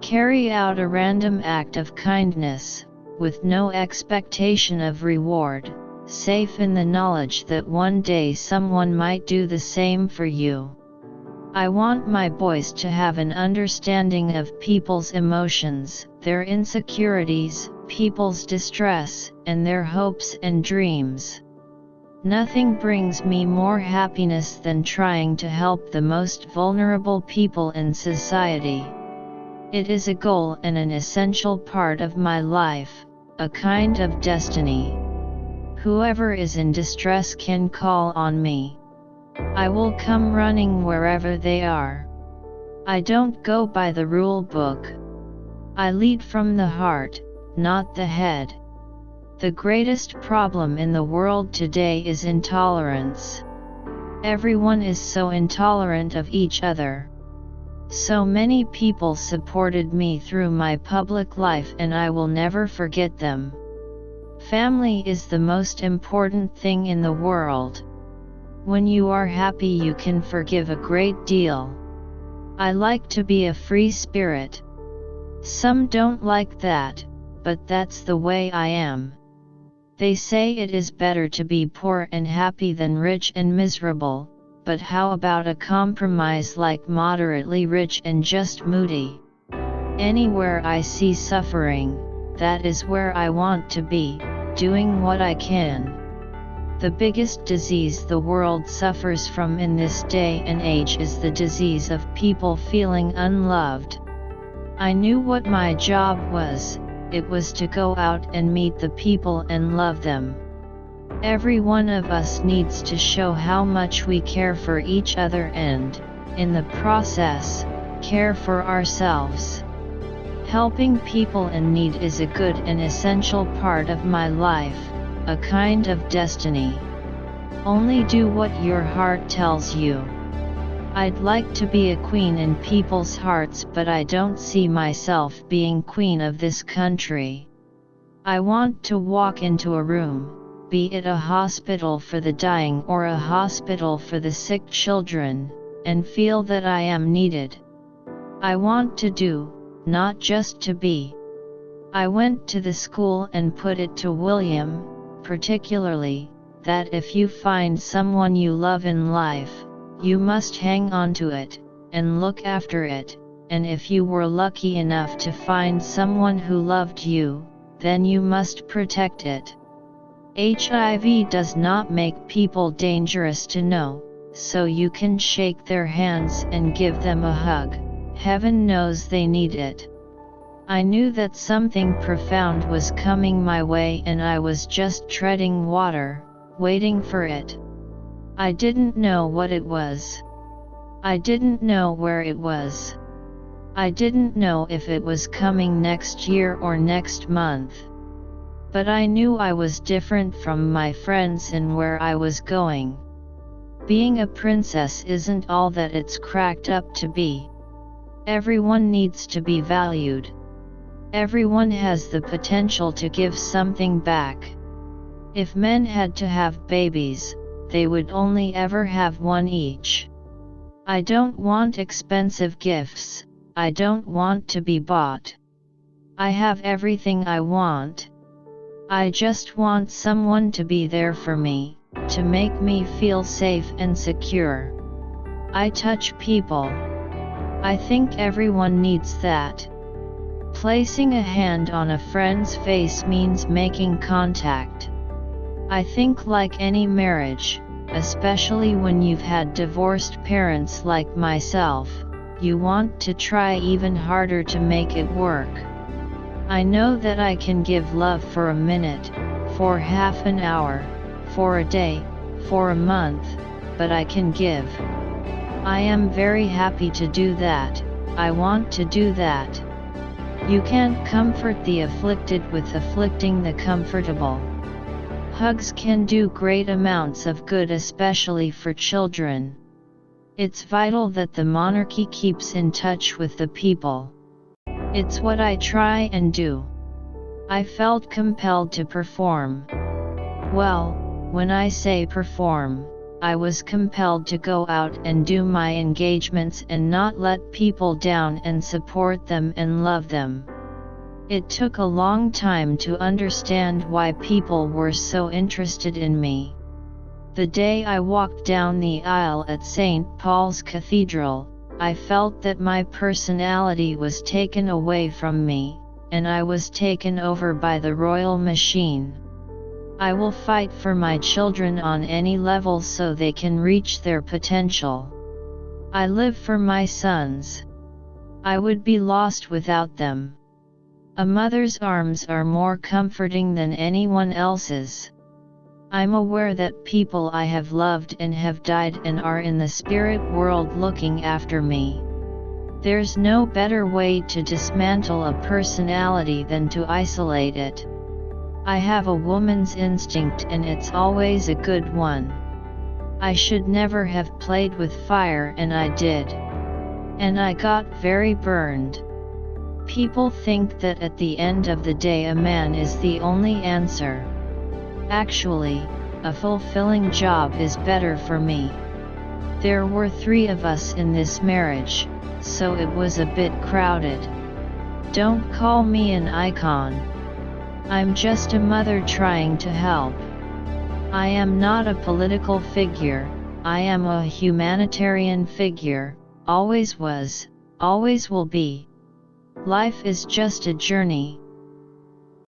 Carry out a random act of kindness, with no expectation of reward, safe in the knowledge that one day someone might do the same for you. I want my boys to have an understanding of people's emotions, their insecurities, people's distress, and their hopes and dreams. Nothing brings me more happiness than trying to help the most vulnerable people in society. It is a goal and an essential part of my life, a kind of destiny. Whoever is in distress can call on me. I will come running wherever they are. I don't go by the rule book. I lead from the heart, not the head. The greatest problem in the world today is intolerance. Everyone is so intolerant of each other. So many people supported me through my public life and I will never forget them. Family is the most important thing in the world. When you are happy you can forgive a great deal. I like to be a free spirit. Some don't like that, but that's the way I am. They say it is better to be poor and happy than rich and miserable, but how about a compromise like moderately rich and just moody? Anywhere I see suffering, that is where I want to be, doing what I can. The biggest disease the world suffers from in this day and age is the disease of people feeling unloved. I knew what my job was. It was to go out and meet the people and love them. Every one of us needs to show how much we care for each other and, in the process, care for ourselves. Helping people in need is a good and essential part of my life, a kind of destiny. Only do what your heart tells you. I'd like to be a queen in people's hearts, but I don't see myself being queen of this country. I want to walk into a room, be it a hospital for the dying or a hospital for the sick children, and feel that I am needed. I want to do, not just to be. I went to the school and put it to William, particularly, that if you find someone you love in life, you must hang on to it, and look after it, and if you were lucky enough to find someone who loved you, then you must protect it. HIV does not make people dangerous to know, so you can shake their hands and give them a hug. Heaven knows they need it. I knew that something profound was coming my way and I was just treading water, waiting for it. I didn't know what it was. I didn't know where it was. I didn't know if it was coming next year or next month. But I knew I was different from my friends and where I was going. Being a princess isn't all that it's cracked up to be. Everyone needs to be valued. Everyone has the potential to give something back. If men had to have babies, they would only ever have one each. I don't want expensive gifts, I don't want to be bought. I have everything I want. I just want someone to be there for me, to make me feel safe and secure. I touch people. I think everyone needs that. Placing a hand on a friend's face means making contact. I think like any marriage, especially when you've had divorced parents like myself, you want to try even harder to make it work. I know that I can give love for a minute, for half an hour, for a day, for a month, but I can give. I am very happy to do that. I want to do that. You can't comfort the afflicted with afflicting the comfortable. Hugs can do great amounts of good, especially for children. It's vital that the monarchy keeps in touch with the people. It's what I try and do. I felt compelled to perform. Well, when I say perform, I was compelled to go out and do my engagements and not let people down and support them and love them. It took a long time to understand why people were so interested in me. The day I walked down the aisle at St. Paul's Cathedral, I felt that my personality was taken away from me, and I was taken over by the royal machine. I will fight for my children on any level so they can reach their potential. I live for my sons. I would be lost without them. A mother's arms are more comforting than anyone else's. I'm aware that people I have loved and have died and are in the spirit world looking after me. There's no better way to dismantle a personality than to isolate it. I have a woman's instinct and it's always a good one. I should never have played with fire and I did. And I got very burned. People think that at the end of the day a man is the only answer. Actually, a fulfilling job is better for me. There were 3 of us in this marriage, so it was a bit crowded. Don't call me an icon. I'm just a mother trying to help. I am not a political figure, I am a humanitarian figure, always was, always will be. Life is just a journey,